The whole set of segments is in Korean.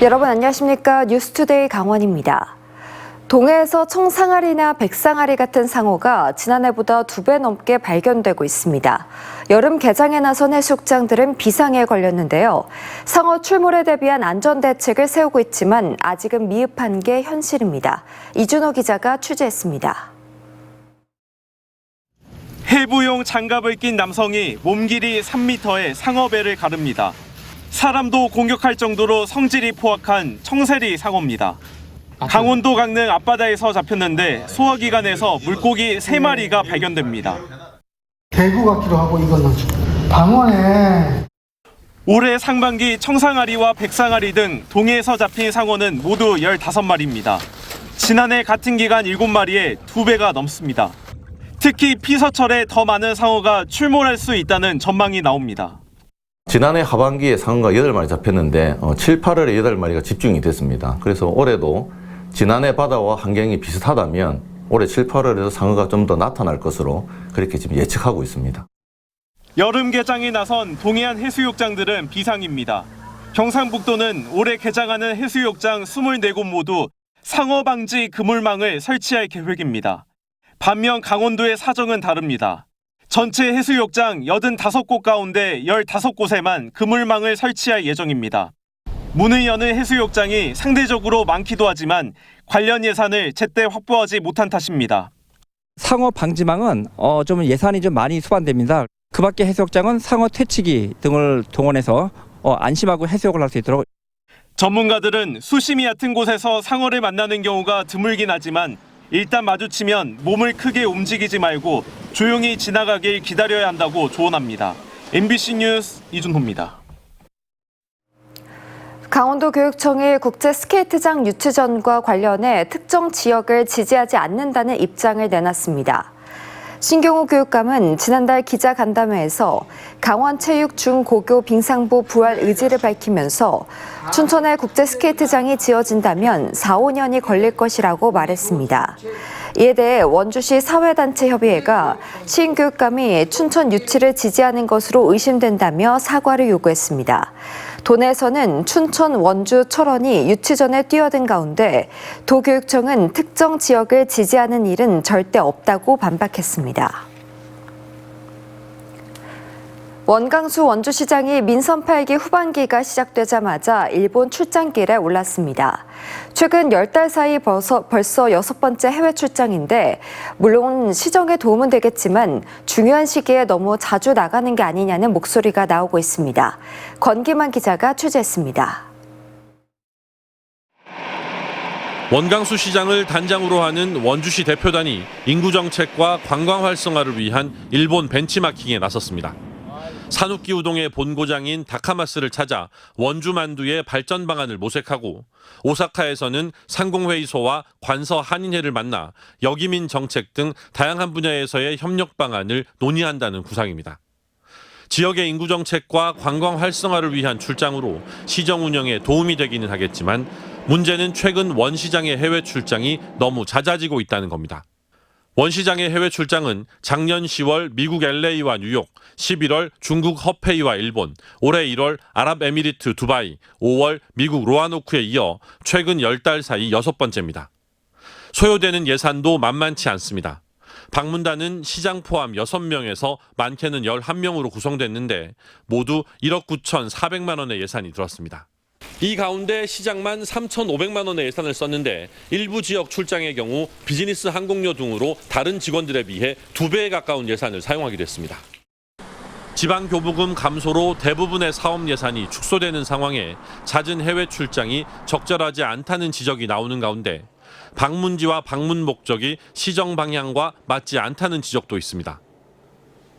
여러분 안녕하십니까? 뉴스투데이 강원입니다. 동해에서 청상아리나 백상아리 같은 상어가 지난해보다 2배 넘게 발견되고 있습니다. 여름 개장에 나선 해수욕장들은 비상에 걸렸는데요. 상어 출몰에 대비한 안전대책을 세우고 있지만 아직은 미흡한 게 현실입니다. 이준호 기자가 취재했습니다. 해부용 장갑을 낀 남성이 몸 길이 3m의 상어배를 가릅니다. 사람도 공격할 정도로 성질이 포악한 청세리 상어입니다. 강원도 강릉 앞바다에서 잡혔는데 소화기관에서 물고기 3마리가 발견됩니다. 대구 같기도 하고 이거는 방어네. 올해 상반기 청상아리와 백상아리 등 동해에서 잡힌 상어는 모두 15마리입니다. 지난해 같은 기간 7마리에 2배가 넘습니다. 특히 피서철에 더 많은 상어가 출몰할 수 있다는 전망이 나옵니다. 지난해 하반기에 상어가 8마리 잡혔는데 7, 8월에 8마리가 집중이 됐습니다. 그래서 올해도 지난해 바다와 환경이 비슷하다면 올해 7, 8월에도 상어가 좀 더 나타날 것으로 그렇게 지금 예측하고 있습니다. 여름 개장에 나선 동해안 해수욕장들은 비상입니다. 경상북도는 올해 개장하는 해수욕장 24곳 모두 상어 방지 그물망을 설치할 계획입니다. 반면 강원도의 사정은 다릅니다. 전체 해수욕장 85곳 가운데 15곳에만 그물망을 설치할 예정입니다. 문을 여는 해수욕장이 상대적으로 많기도 하지만 관련 예산을 제때 확보하지 못한 탓입니다. 상어 방지망은 좀 예산이 좀 많이 수반됩니다. 그 밖에 해수욕장은 상어 퇴치기 등을 동원해서 안심하고 해수욕을 할 수 있도록. 전문가들은 수심이 얕은 곳에서 상어를 만나는 경우가 드물긴 하지만 일단 마주치면 몸을 크게 움직이지 말고 조용히 지나가길 기다려야 한다고 조언합니다. MBC 뉴스 이준호입니다. 강원도교육청이 국제 스케이트장 유치전과 관련해 특정 지역을 지지하지 않는다는 입장을 내놨습니다. 신경호 교육감은 지난달 기자간담회에서 강원체육 중고교 빙상부 부활 의지를 밝히면서 춘천에 국제 스케이트장이 지어진다면 4, 5년이 걸릴 것이라고 말했습니다. 이에 대해 원주시 사회단체협의회가 신 교육감이 춘천 유치를 지지하는 것으로 의심된다며 사과를 요구했습니다. 도내에서는 춘천, 원주, 철원이 유치전에 뛰어든 가운데 도교육청은 특정 지역을 지지하는 일은 절대 없다고 반박했습니다. 원광수 원주시장이 민선 8기 후반기가 시작되자마자 일본 출장길에 올랐습니다. 최근 10달 사이 벌써 6번째 해외 출장인데 물론 시정에 도움은 되겠지만 중요한 시기에 너무 자주 나가는 게 아니냐는 목소리가 나오고 있습니다. 권기만 기자가 취재했습니다. 원광수 시장을 단장으로 하는 원주시 대표단이 인구정책과 관광 활성화를 위한 일본 벤치마킹에 나섰습니다. 산후기 우동의 본고장인 다카마스를 찾아 원주 만두의 발전 방안을 모색하고 오사카에서는 상공회의소와 관서 한인회를 만나 여기민 정책 등 다양한 분야에서의 협력 방안을 논의한다는 구상입니다. 지역의 인구 정책과 관광 활성화를 위한 출장으로 시정 운영에 도움이 되기는 하겠지만 문제는 최근 원 시장의 해외 출장이 너무 잦아지고 있다는 겁니다. 원 시장의 해외 출장은 작년 10월 미국 LA와 뉴욕, 11월 중국 허페이와 일본, 올해 1월 아랍에미리트 두바이, 5월 미국 로아노크에 이어 최근 10달 사이 6번째입니다. 소요되는 예산도 만만치 않습니다. 방문단은 시장 포함 6명에서 많게는 11명으로 구성됐는데 모두 1억 9,400만 원의 예산이 들었습니다. 이 가운데 시장만 3,500만 원의 예산을 썼는데 일부 지역 출장의 경우 비즈니스 항공료 등으로 다른 직원들에 비해 2배에 가까운 예산을 사용하기도 했습니다. 지방교부금 감소로 대부분의 사업 예산이 축소되는 상황에 잦은 해외 출장이 적절하지 않다는 지적이 나오는 가운데 방문지와 방문 목적이 시정 방향과 맞지 않다는 지적도 있습니다.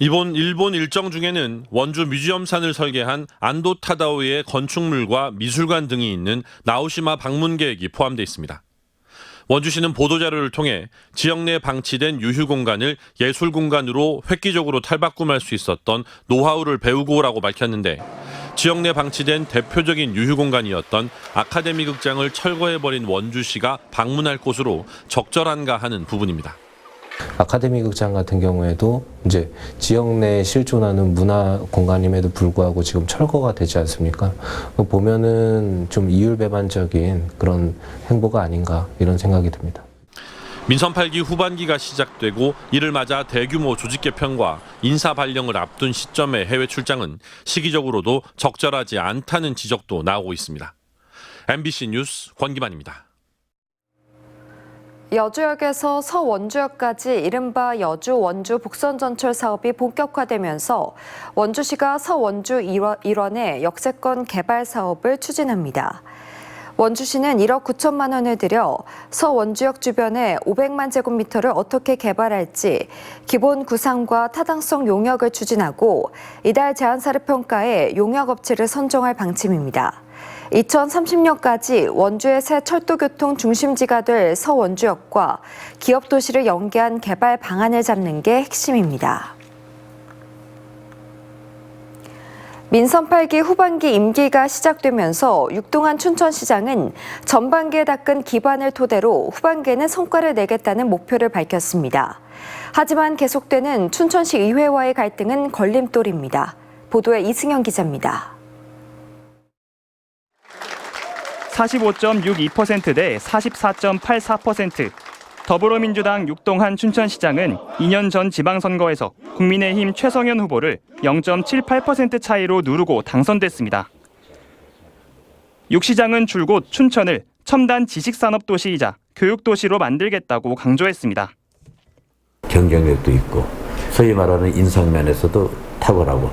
이번 일본 일정 중에는 원주 뮤지엄산을 설계한 안도 타다오의 건축물과 미술관 등이 있는 나오시마 방문 계획이 포함되어 있습니다. 원주시는 보도자료를 통해 지역 내 방치된 유휴 공간을 예술 공간으로 획기적으로 탈바꿈할 수 있었던 노하우를 배우고 오라고 밝혔는데 지역 내 방치된 대표적인 유휴 공간이었던 아카데미 극장을 철거해버린 원주시가 방문할 곳으로 적절한가 하는 부분입니다. 아카데미 극장 같은 경우에도 이제 지역 내에 실존하는 문화 공간임에도 불구하고 지금 철거가 되지 않습니까? 보면은 좀 이율배반적인 그런 행보가 아닌가 이런 생각이 듭니다. 민선 8기 후반기가 시작되고 이를 맞아 대규모 조직 개편과 인사 발령을 앞둔 시점의 해외 출장은 시기적으로도 적절하지 않다는 지적도 나오고 있습니다. MBC 뉴스 권기만입니다. 여주역에서 서원주역까지 이른바 여주-원주 복선전철 사업이 본격화되면서 원주시가 서원주 일원의 역세권 개발 사업을 추진합니다. 원주시는 1억 9천만 원을 들여 서원주역 주변에 500만 제곱미터를 어떻게 개발할지 기본 구상과 타당성 용역을 추진하고 이달 제안사를 평가해 용역업체를 선정할 방침입니다. 2030년까지 원주의 새 철도교통 중심지가 될 서원주역과 기업도시를 연계한 개발 방안을 잡는 게 핵심입니다. 민선 8기 후반기 임기가 시작되면서 육동한 춘천시장은 전반기에 닦은 기반을 토대로 후반기에는 성과를 내겠다는 목표를 밝혔습니다. 하지만 계속되는 춘천시 의회와의 갈등은 걸림돌입니다. 보도에 이승현 기자입니다. 45.62% 대 44.84%. 더불어민주당 육동한 춘천시장은 2년 전 지방선거에서 국민의힘 최성현 후보를 0.78% 차이로 누르고 당선됐습니다. 육 시장은 줄곧 춘천을 첨단 지식산업도시이자 교육도시로 만들겠다고 강조했습니다. 경쟁력도 있고 소위 말하는 인성면에서도 탁월하고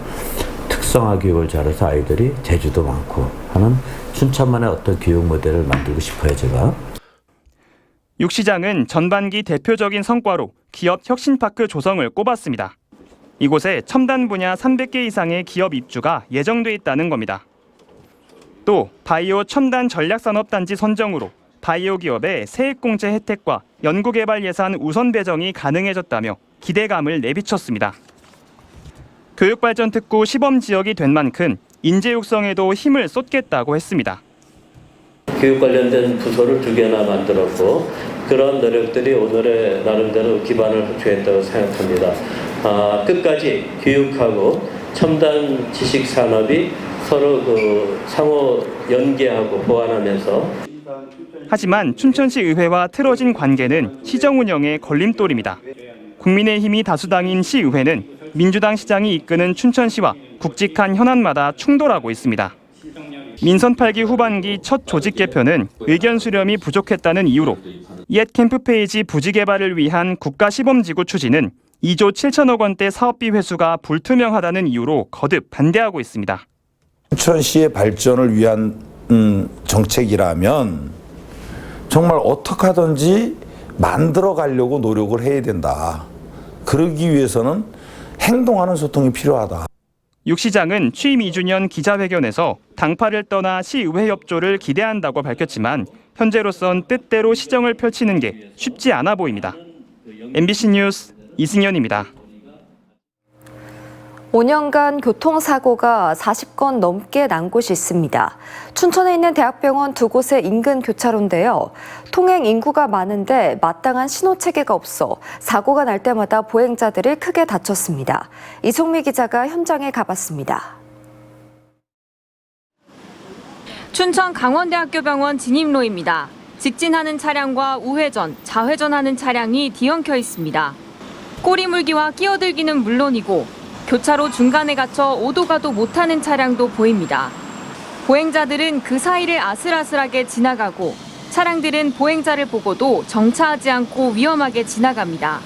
특성화 교육을 잘해서 아이들이 재주도 많고 하는 춘천만의 어떤 교육 모델을 만들고 싶어요, 제가. 육 시장은 전반기 대표적인 성과로 기업 혁신파크 조성을 꼽았습니다. 이곳에 첨단 분야 300개 이상의 기업 입주가 예정돼 있다는 겁니다. 또 바이오 첨단 전략산업단지 선정으로 바이오 기업의 세액공제 혜택과 연구개발 예산 우선 배정이 가능해졌다며 기대감을 내비쳤습니다. 교육발전특구 시범지역이 된 만큼 인재 육성에도 힘을 쏟겠다고 했습니다. 교육 관련된 부서를 2개나 만들었고 그런 노력들이 오늘의 나름대로 기반을 확충했다고 생각합니다. 끝까지 교육하고 첨단 지식 산업이 서로 상호 연계하고 보완하면서. 하지만 춘천시 의회와 틀어진 관계는 시정 운영의 걸림돌입니다. 국민의힘이 다수당인 시의회는 민주당 시장이 이끄는 춘천시와 굵직한 현안마다 충돌하고 있습니다. 민선 8기 후반기 첫 조직 개편은 의견 수렴이 부족했다는 이유로 옛 캠프페이지 부지 개발을 위한 국가시범지구 추진은 2조 7천억 원대 사업비 회수가 불투명하다는 이유로 거듭 반대하고 있습니다. 춘천시의 발전을 위한 정책이라면 정말 어떻게 하든지 만들어 가려고 노력을 해야 된다. 그러기 위해서는 행동하는 소통이 필요하다. 육 시장은 취임 2주년 기자회견에서 당파를 떠나 시의회 협조를 기대한다고 밝혔지만 현재로선 뜻대로 시정을 펼치는 게 쉽지 않아 보입니다. MBC 뉴스 이승현입니다. 5년간 교통사고가 40건 넘게 난 곳이 있습니다. 춘천에 있는 대학병원 2곳의 인근 교차로인데요. 통행 인구가 많은데 마땅한 신호체계가 없어 사고가 날 때마다 보행자들이 크게 다쳤습니다. 이송미 기자가 현장에 가봤습니다. 춘천 강원대학교 병원 진입로입니다. 직진하는 차량과 우회전, 좌회전하는 차량이 뒤엉켜 있습니다. 꼬리물기와 끼어들기는 물론이고 교차로 중간에 갇혀 오도 가도 못하는 차량도 보입니다. 보행자들은 그 사이를 아슬아슬하게 지나가고 차량들은 보행자를 보고도 정차하지 않고 위험하게 지나갑니다.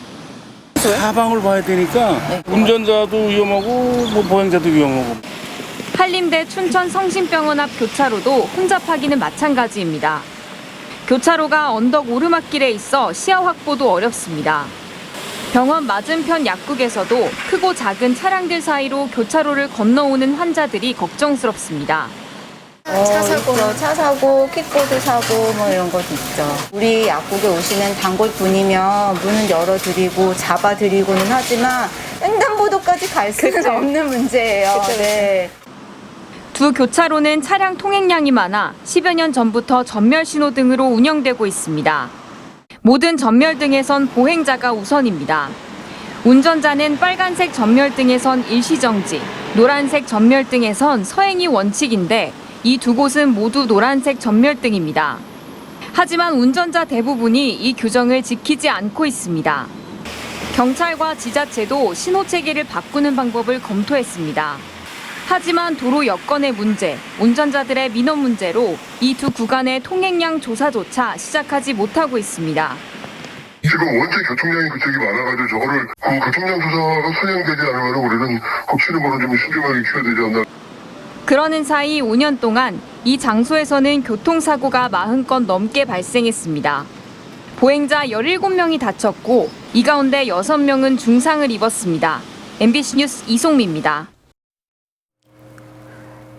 사방을 봐야 되니까 운전자도 위험하고 보행자도 위험하고. 한림대 춘천 성심병원 앞 교차로도 혼잡하기는 마찬가지입니다. 교차로가 언덕 오르막길에 있어 시야 확보도 어렵습니다. 병원 맞은편 약국에서도 크고 작은 차량들 사이로 교차로를 건너오는 환자들이 걱정스럽습니다. 차 사고, 킥보드 사고 뭐 이런 것도 있죠. 우리 약국에 오시는 단골분이면 문은 열어드리고 잡아드리고는 하지만 횡단보도까지 갈 수는 없는 문제예요. 네. 두 교차로는 차량 통행량이 많아 10여 년 전부터 전멸 신호등으로 운영되고 있습니다. 모든 전멸등에선 보행자가 우선입니다. 운전자는 빨간색 전멸등에선 일시정지, 노란색 전멸등에선 서행이 원칙인데 이 두 곳은 모두 노란색 전멸등입니다. 하지만 운전자 대부분이 이 규정을 지키지 않고 있습니다. 경찰과 지자체도 신호체계를 바꾸는 방법을 검토했습니다. 하지만 도로 여건의 문제, 운전자들의 민원 문제로 이 두 구간의 통행량 조사조차 시작하지 못하고 있습니다. 지금 원체 교통량이 그쪽이 많아가지고 저거를 그 교통량 조사가 수행되지 않으면 우리는 고치는 거는 좀 신중하게 키워야 되지 않나. 그러는 사이 5년 동안 이 장소에서는 교통사고가 40건 넘게 발생했습니다. 보행자 17명이 다쳤고 이 가운데 6명은 중상을 입었습니다. MBC 뉴스 이송미입니다.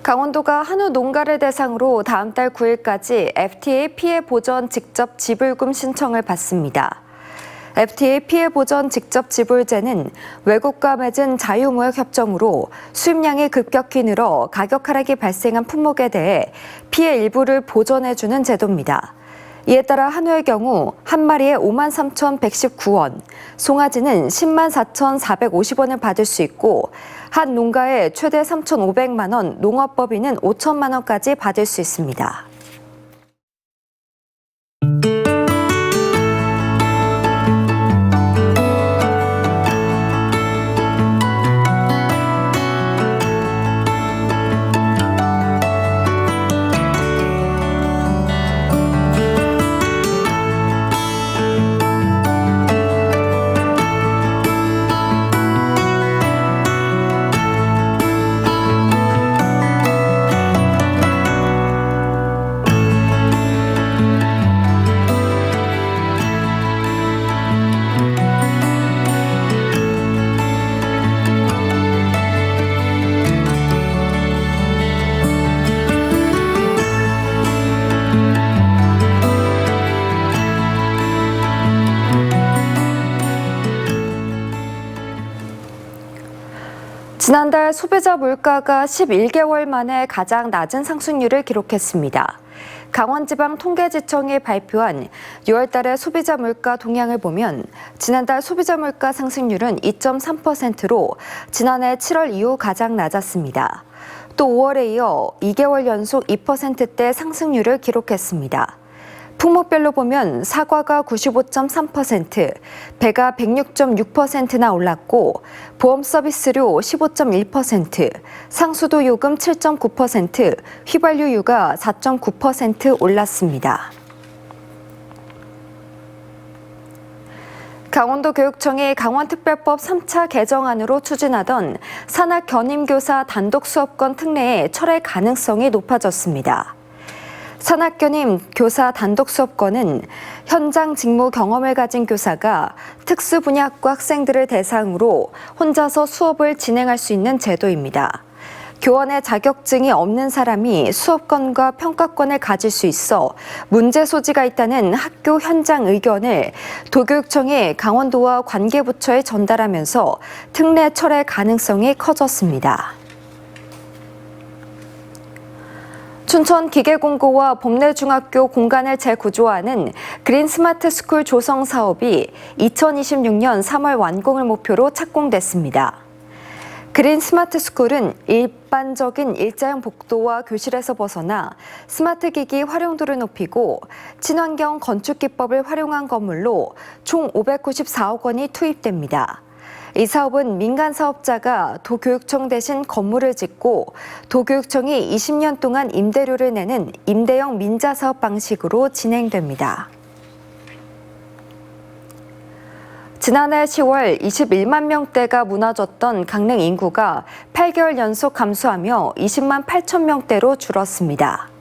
강원도가 한우 농가를 대상으로 다음 달 9일까지 FTA 피해 보전 직접 지불금 신청을 받습니다. FTA 피해 보전 직접 지불제는 외국과 맺은 자유무역 협정으로 수입량이 급격히 늘어 가격 하락이 발생한 품목에 대해 피해 일부를 보전해주는 제도입니다. 이에 따라 한우의 경우 한 마리에 53,119원, 송아지는 104,450원을 받을 수 있고 한 농가에 최대 3,500만 원, 농업법인은 5천만 원까지 받을 수 있습니다. 지난달 소비자 물가가 11개월 만에 가장 낮은 상승률을 기록했습니다. 강원지방통계지청이 발표한 6월 달의 소비자 물가 동향을 보면 지난달 소비자 물가 상승률은 2.3%로 지난해 7월 이후 가장 낮았습니다. 또 5월에 이어 2개월 연속 2%대 상승률을 기록했습니다. 품목별로 보면 사과가 95.3%, 배가 106.6%나 올랐고 보험 서비스료 15.1%, 상수도 요금 7.9%, 휘발유 유가 4.9% 올랐습니다. 강원도교육청이 강원특별법 3차 개정안으로 추진하던 산학견임교사 단독수업권 특례의 철회 가능성이 높아졌습니다. 산학견임 교사 단독수업권은 현장 직무 경험을 가진 교사가 특수 분야학과 학생들을 대상으로 혼자서 수업을 진행할 수 있는 제도입니다. 교원의 자격증이 없는 사람이 수업권과 평가권을 가질 수 있어 문제 소지가 있다는 학교 현장 의견을 도교육청이 강원도와 관계부처에 전달하면서 특례 철회 가능성이 커졌습니다. 춘천 기계공고와 봄내중학교 공간을 재구조하는 그린 스마트 스쿨 조성 사업이 2026년 3월 완공을 목표로 착공됐습니다. 그린 스마트 스쿨은 일반적인 일자형 복도와 교실에서 벗어나 스마트 기기 활용도를 높이고 친환경 건축 기법을 활용한 건물로 총 594억 원이 투입됩니다. 이 사업은 민간 사업자가 도교육청 대신 건물을 짓고 도교육청이 20년 동안 임대료를 내는 임대형 민자 사업 방식으로 진행됩니다. 지난해 10월 21만 명대가 무너졌던 강릉 인구가 8개월 연속 감소하며 20만 8천 명대로 줄었습니다.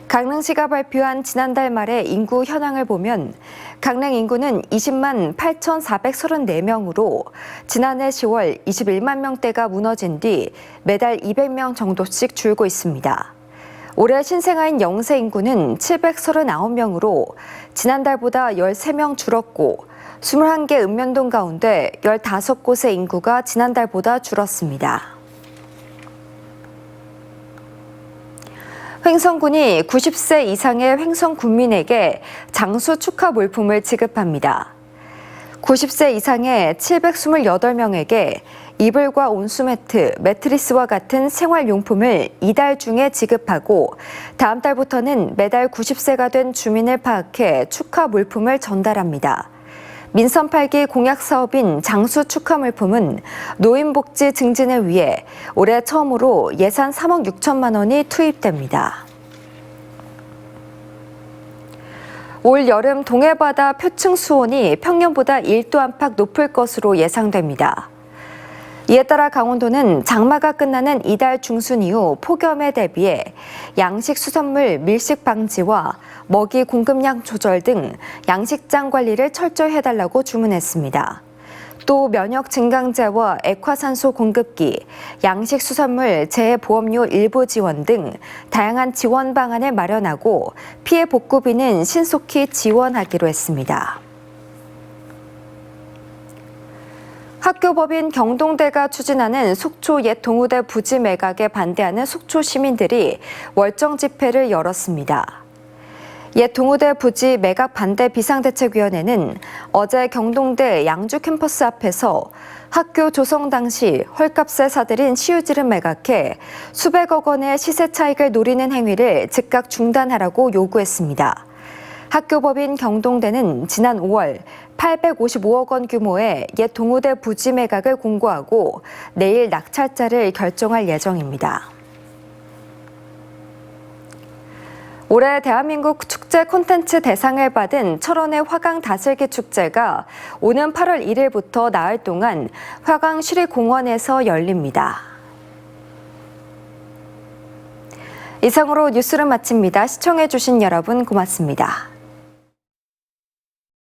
강릉시가 발표한 지난달 말의 인구 현황을 보면 강릉 인구는 20만 8,434명으로 지난해 10월 21만 명대가 무너진 뒤 매달 200명 정도씩 줄고 있습니다. 올해 신생아인 영세 인구는 739명으로 지난달보다 13명 줄었고 21개 읍면동 가운데 15곳의 인구가 지난달보다 줄었습니다. 횡성군이 90세 이상의 횡성 군민에게 장수 축하 물품을 지급합니다. 90세 이상의 728명에게 이불과 온수매트, 매트리스와 같은 생활용품을 이달 중에 지급하고 다음 달부터는 매달 90세가 된 주민을 파악해 축하 물품을 전달합니다. 민선 8기 공약 사업인 장수 축하 물품은 노인복지 증진을 위해 올해 처음으로 예산 3억 6천만 원이 투입됩니다. 올 여름 동해바다 표층 수온이 평년보다 1도 안팎 높을 것으로 예상됩니다. 이에 따라 강원도는 장마가 끝나는 이달 중순 이후 폭염에 대비해 양식 수산물 밀식 방지와 먹이 공급량 조절 등 양식장 관리를 철저히 해달라고 주문했습니다. 또 면역 증강제와 액화산소 공급기, 양식 수산물 재해보험료 일부 지원 등 다양한 지원 방안을 마련하고 피해 복구비는 신속히 지원하기로 했습니다. 학교법인 경동대가 추진하는 속초 옛 동우대 부지 매각에 반대하는 속초 시민들이 월정 집회를 열었습니다. 옛 동우대 부지 매각 반대 비상대책위원회는 어제 경동대 양주 캠퍼스 앞에서 학교 조성 당시 헐값에 사들인 시유지를 매각해 수백억 원의 시세 차익을 노리는 행위를 즉각 중단하라고 요구했습니다. 학교법인 경동대는 지난 5월 855억 원 규모의 옛 동우대 부지 매각을 공고하고 내일 낙찰자를 결정할 예정입니다. 올해 대한민국 축제 콘텐츠 대상을 받은 철원의 화강 다슬기 축제가 오는 8월 1일부터 나흘 동안 화강 시립공원에서 열립니다. 이상으로 뉴스를 마칩니다. 시청해주신 여러분 고맙습니다.